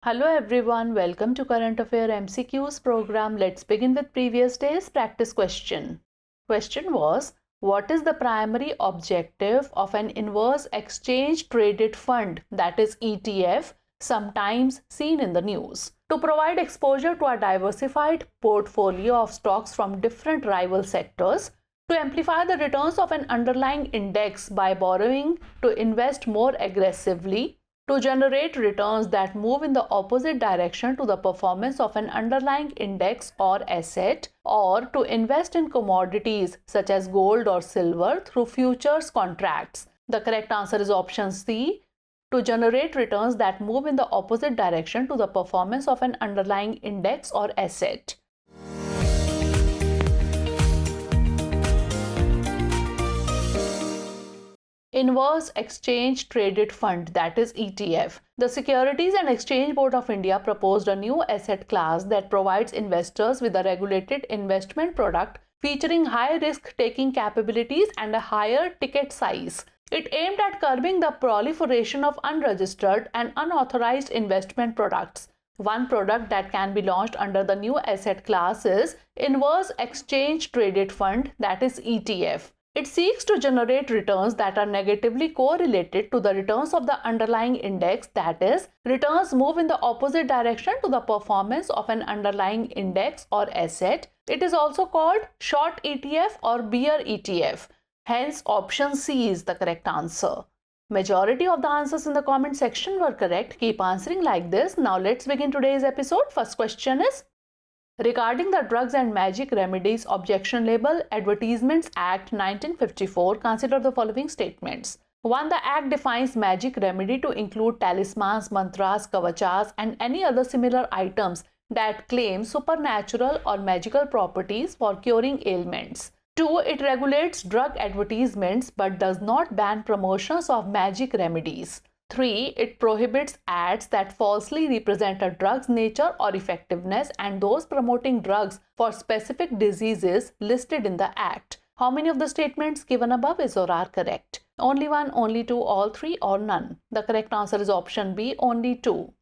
Hello everyone, welcome to Current Affairs MCQs program. Let's begin with previous day's practice question. Question was, what is the primary objective of an inverse exchange traded fund, that is ETF, sometimes seen in the news? To provide exposure to a diversified portfolio of stocks from different rival sectors, to amplify the returns of an underlying index by borrowing to invest more aggressively, to generate returns that move in the opposite direction to the performance of an underlying index or asset, or to invest in commodities such as gold or silver through futures contracts. The correct answer is option C, to generate returns that move in the opposite direction to the performance of an underlying index or asset. Inverse Exchange Traded Fund, that is ETF. The Securities and Exchange Board of India proposed a new asset class that provides investors with a regulated investment product featuring high risk-taking capabilities and a higher ticket size. It aimed at curbing the proliferation of unregistered and unauthorized investment products. One product that can be launched under the new asset class is Inverse Exchange Traded Fund, that is ETF. It seeks to generate returns that are negatively correlated to the returns of the underlying index, that is, returns move in the opposite direction to the performance of an underlying index or asset. It is also called short ETF or bear ETF. Hence, option C is the correct answer. Majority of the answers in the comment section were correct. Keep answering like this. Now let's begin today's episode. First question is, regarding the Drugs and Magic Remedies Objection Label Advertisements Act 1954, consider the following statements. 1. The Act defines magic remedy to include talismans, mantras, kavachas, and any other similar items that claim supernatural or magical properties for curing ailments. 2. It regulates drug advertisements but does not ban promotions of magic remedies. 3. It prohibits ads that falsely represent a drug's nature or effectiveness and those promoting drugs for specific diseases listed in the Act. How many of the statements given above is or are correct? Only one, only two, all three, or none? The correct answer is option B, only two.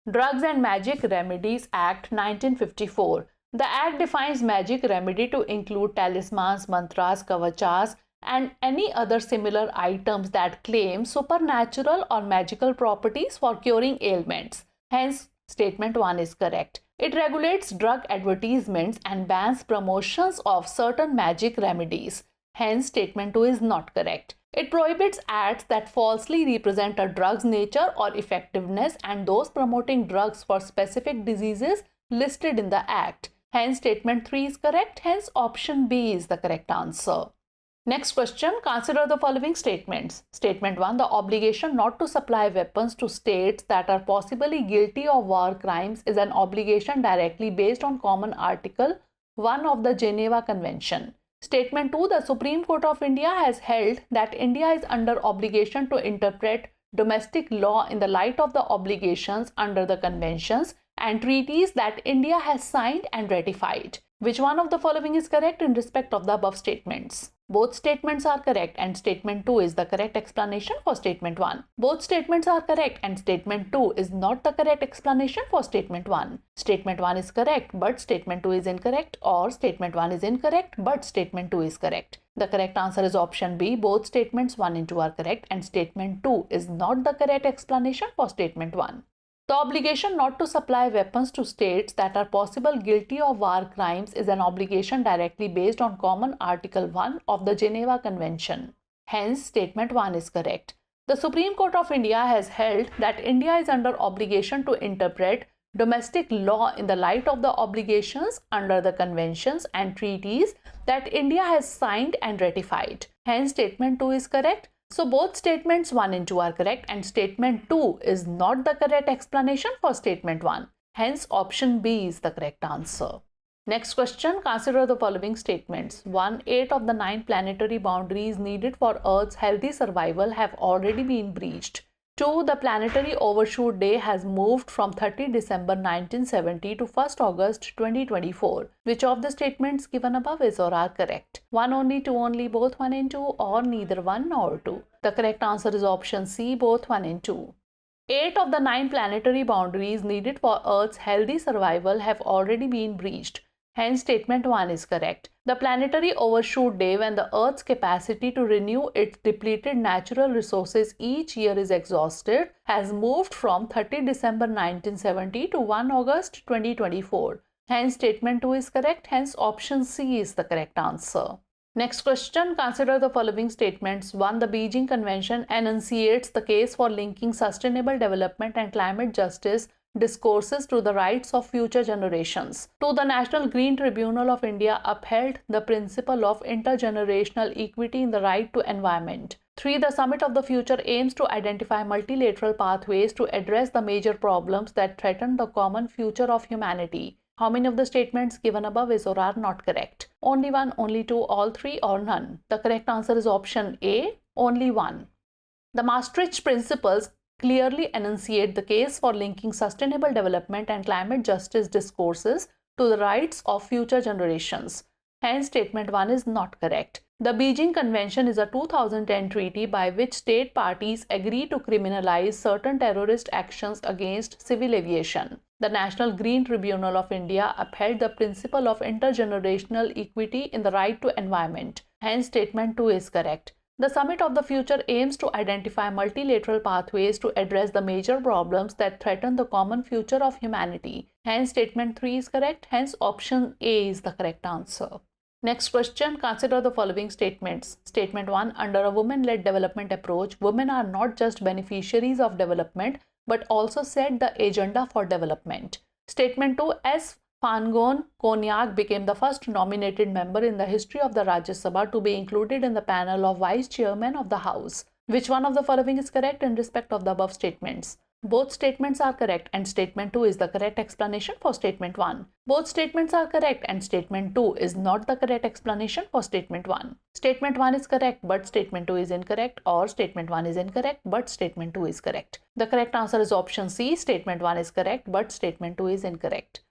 Drugs and Magic Remedies Act 1954. The Act defines magic remedy to include talismans, mantras, kavachas, and any other similar items that claim supernatural or magical properties for curing ailments. Hence, statement 1 is correct. It regulates drug advertisements and bans promotions of certain magic remedies. Hence, statement 2 is not correct. It prohibits ads that falsely represent a drug's nature or effectiveness and those promoting drugs for specific diseases listed in the Act. Hence, statement 3 is correct. Hence, option B is the correct answer. Next question, consider the following statements. Statement 1, the obligation not to supply weapons to states that are possibly guilty of war crimes is an obligation directly based on Common Article 1 of the Geneva Convention. Statement 2, the Supreme Court of India has held that India is under obligation to interpret domestic law in the light of the obligations under the conventions and treaties that India has signed and ratified. Which one of the following is correct in respect of the above statements? Both statements are correct and statement 2 is the correct explanation for statement 1. Both statements are correct and statement 2 is not the correct explanation for statement 1. Statement 1 is correct but statement 2 is incorrect, or statement 1 is incorrect but statement 2 is correct. The correct answer is option B. Both statements 1 and 2 are correct and statement 2 is not the correct explanation for statement 1. The obligation not to supply weapons to states that are possible guilty of war crimes is an obligation directly based on Common Article 1 of the Geneva Convention. Hence, statement 1 is correct. The Supreme Court of India has held that India is under obligation to interpret domestic law in the light of the obligations under the conventions and treaties that India has signed and ratified. Hence, statement 2 is correct. So both statements 1 and 2 are correct and statement 2 is not the correct explanation for statement 1. Hence, option B is the correct answer. Next question, consider the following statements. 1. 8 of the 9 planetary boundaries needed for Earth's healthy survival have already been breached. 2. The planetary overshoot day has moved from 30 December 1970 to 1st August 2024. Which of the statements given above is or are correct? 1 only, 2 only, both 1 and 2, or neither 1 nor 2? The correct answer is option C, both 1 and 2. 8 of the 9 planetary boundaries needed for Earth's healthy survival have already been breached. Hence, statement 1 is correct. The planetary overshoot day when the Earth's capacity to renew its depleted natural resources each year is exhausted has moved from 30 December 1970 to 1 August 2024. Hence, statement 2 is correct. Hence, option C is the correct answer. Next question, consider the following statements. 1. The Beijing Convention enunciates the case for linking sustainable development and climate justice discourses to the rights of future generations. 2. The National Green Tribunal of India upheld the principle of intergenerational equity in the right to environment. 3. The Summit of the Future aims to identify multilateral pathways to address the major problems that threaten the common future of humanity. How many of the statements given above is or are not correct? Only 1, only 2, all 3 or none? The correct answer is option A, only 1. The Maastricht Principles clearly enunciate the case for linking sustainable development and climate justice discourses to the rights of future generations. Hence, statement 1 is not correct. The Beijing Convention is a 2010 treaty by which state parties agree to criminalize certain terrorist actions against civil aviation. The National Green Tribunal of India upheld the principle of intergenerational equity in the right to environment. Hence, statement 2 is correct. The Summit of the Future aims to identify multilateral pathways to address the major problems that threaten the common future of humanity. Hence, statement 3 is correct. Hence, option A is the correct answer. Next question, consider the following statements. Statement 1. Under a women-led development approach, women are not just beneficiaries of development but also set the agenda for development. Statement 2. 𝐸𝐻𝐻 𝐏𝐻𝐿 became the first nominated member in the history of the Rajya Sabha to be included in the panel of Vice Chairmen of the House. Which one of the following is correct in respect of the above statements? Both statements are correct and statement 2 is the correct explanation for statement 1. Both statements are correct and statement 2 is not the correct explanation for statement 1. Statement 1 is correct but statement 2 is incorrect, or statement 1 is incorrect but statement 2 is correct. The correct answer is option C. Statement 1 is correct but statement 2 is incorrect.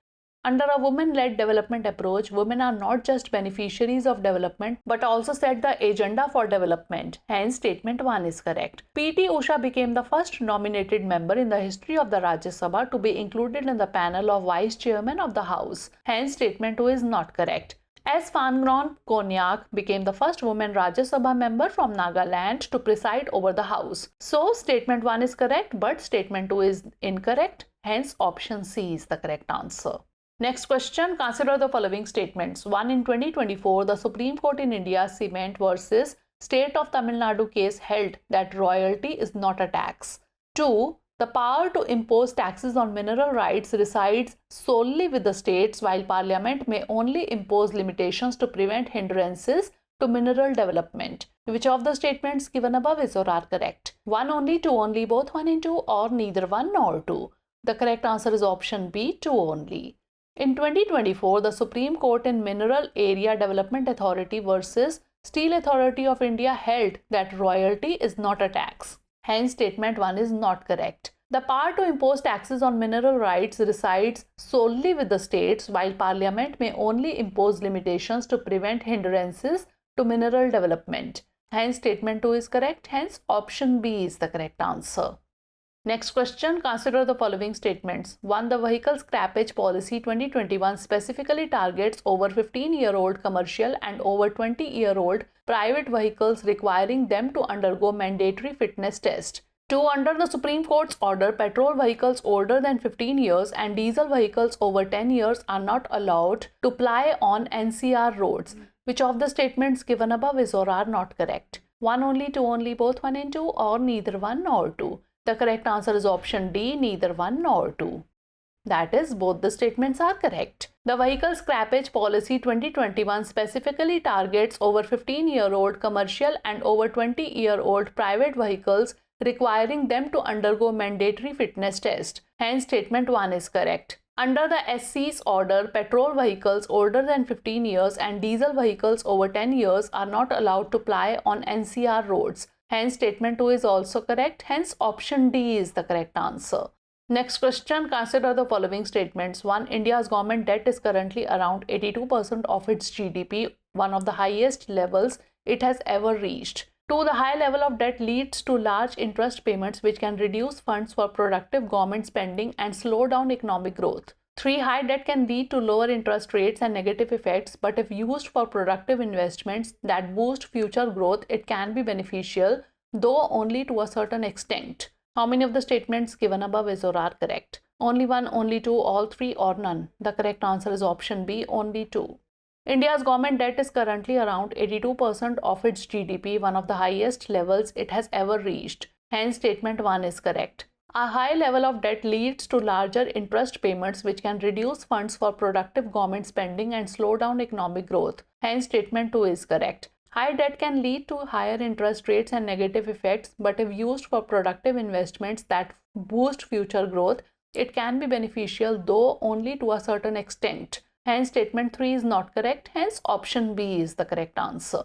Under a women-led development approach, women are not just beneficiaries of development but also set the agenda for development. Hence, statement 1 is correct. P.T. Usha became the first nominated member in the history of the Rajya Sabha to be included in the panel of Vice Chairmen of the House. Hence, statement 2 is not correct. 𝐸𝐻𝐻 𝐏𝐻𝐿 became the first woman Rajya Sabha member from Nagaland to preside over the House. So, statement 1 is correct but statement 2 is incorrect. Hence, option C is the correct answer. Next question, consider the following statements. 1. In 2024, the Supreme Court in India Cement versus State of Tamil Nadu case held that royalty is not a tax. 2. The power to impose taxes on mineral rights resides solely with the states, while Parliament may only impose limitations to prevent hindrances to mineral development. Which of the statements given above is or are correct? 1 only, 2 only, both 1 and 2, or neither 1 nor 2? The correct answer is option B, 2 only. In 2024, the Supreme Court in Mineral Area Development Authority versus Steel Authority of India held that royalty is not a tax. Hence, statement 1 is not correct. The power to impose taxes on mineral rights resides solely with the states, while Parliament may only impose limitations to prevent hindrances to mineral development. Hence, statement 2 is correct. Hence, option B is the correct answer. Next question, consider the following statements. 1. The Vehicle Scrappage Policy 2021 specifically targets over 15-year-old commercial and over 20-year-old private vehicles, requiring them to undergo mandatory fitness test. 2. Under the Supreme Court's order, petrol vehicles older than 15 years and diesel vehicles over 10 years are not allowed to ply on NCR roads. Which of the statements given above is or are not correct? 1 only, 2 only, both 1 and 2, or neither 1 nor 2? The correct answer is option D, neither 1 nor 2. That is, both the statements are correct. The Vehicle Scrappage Policy 2021 specifically targets over 15-year-old commercial and over 20-year-old private vehicles, requiring them to undergo mandatory fitness test. Hence, statement 1 is correct. Under the SC's order, petrol vehicles older than 15 years and diesel vehicles over 10 years are not allowed to ply on NCR roads. Hence, statement 2 is also correct. Hence, option D is the correct answer. Next question, consider the following statements. 1. India's government debt is currently around 82% of its GDP, one of the highest levels it has ever reached. 2. The high level of debt leads to large interest payments which can reduce funds for productive government spending and slow down economic growth. 3. High debt can lead to lower interest rates and negative effects, but if used for productive investments that boost future growth, it can be beneficial, though only to a certain extent. How many of the statements given above is or are correct? Only 1, only 2, all 3, or none? The correct answer is option B, only 2. India's government debt is currently around 82% of its GDP, one of the highest levels it has ever reached. Hence, statement 1 is correct. A high level of debt leads to larger interest payments which can reduce funds for productive government spending and slow down economic growth. Hence, statement 2 is correct. High debt can lead to higher interest rates and negative effects, but if used for productive investments that boost future growth, it can be beneficial, though only to a certain extent. Hence, statement 3 is not correct. Hence, option B is the correct answer.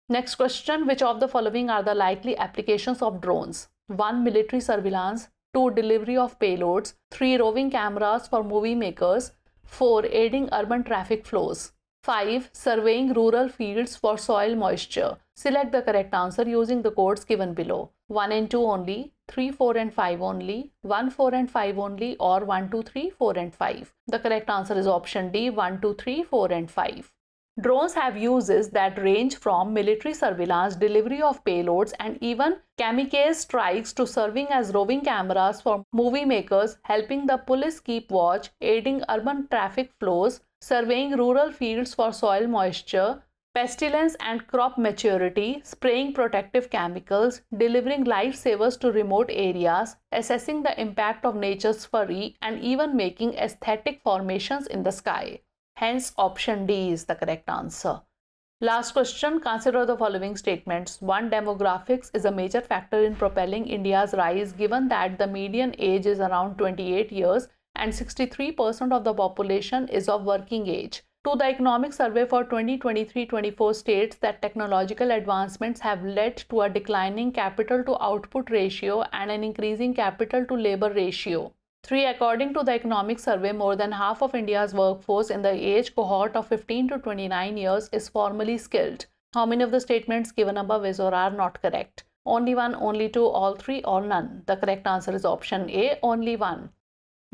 Next question, which of the following are the likely applications of drones? 1. Military surveillance. 2. Delivery of payloads. 3. Roving cameras for movie makers. 4. Aiding urban traffic flows. 5. Surveying rural fields for soil moisture. Select the correct answer using the codes given below. 1 and 2 only, 3, 4 and 5 only, 1, 4 and 5 only, or 1, 2, 3, 4 and 5. The correct answer is option D, 1, 2, 3, 4 and 5. Drones have uses that range from military surveillance, delivery of payloads, and even kamikaze strikes to serving as roving cameras for movie makers, helping the police keep watch, aiding urban traffic flows, surveying rural fields for soil moisture, pestilence and crop maturity, spraying protective chemicals, delivering lifesavers to remote areas, assessing the impact of nature's fury, and even making aesthetic formations in the sky. Hence, option D is the correct answer. Last question, consider the following statements. 1. Demographics is a major factor in propelling India's rise given that the median age is around 28 years and 63% of the population is of working age. 2. The economic survey for 2023-24 states that technological advancements have led to a declining capital to output ratio and an increasing capital to labor ratio. 3. According to the economic survey, more than half of India's workforce in the age cohort of 15 to 29 years is formally skilled. How many of the statements given above is or are not correct? Only 1, only 2, all 3, or none? The correct answer is option A, only 1.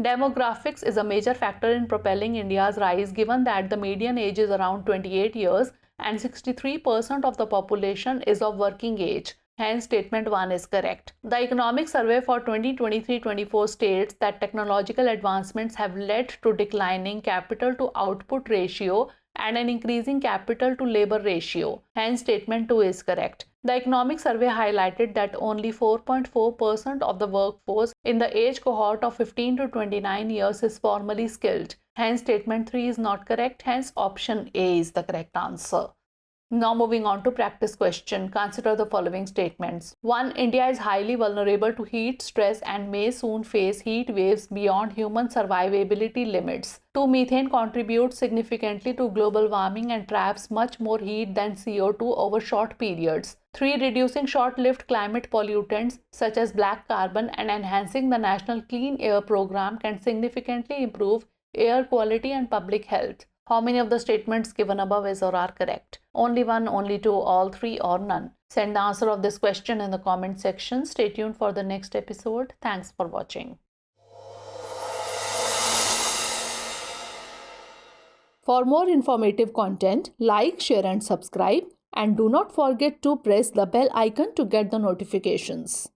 Demographics is a major factor in propelling India's rise given that the median age is around 28 years and 63% of the population is of working age. Hence, statement 1 is correct. The economic survey for 2023-24 states that technological advancements have led to declining capital to output ratio and an increasing capital to labor ratio. Hence, statement 2 is correct. The economic survey highlighted that only 4.4% of the workforce in the age cohort of 15 to 29 years is formally skilled. Hence, statement 3 is not correct. Hence, option A is the correct answer. Now moving on to practice question. Consider the following statements. 1. India is highly vulnerable to heat stress and may soon face heat waves beyond human survivability limits. 2. Methane contributes significantly to global warming and traps much more heat than CO2 over short periods. 3. Reducing short-lived climate pollutants such as black carbon and enhancing the National Clean Air Program can significantly improve air quality and public health. How many of the statements given above is or are correct? Only 1, only 2, all 3, or none? Send the answer of this question in the comment section. Stay tuned for the next episode. Thanks for watching. For more informative content, like, share and subscribe, and do not forget to press the bell icon to get the notifications.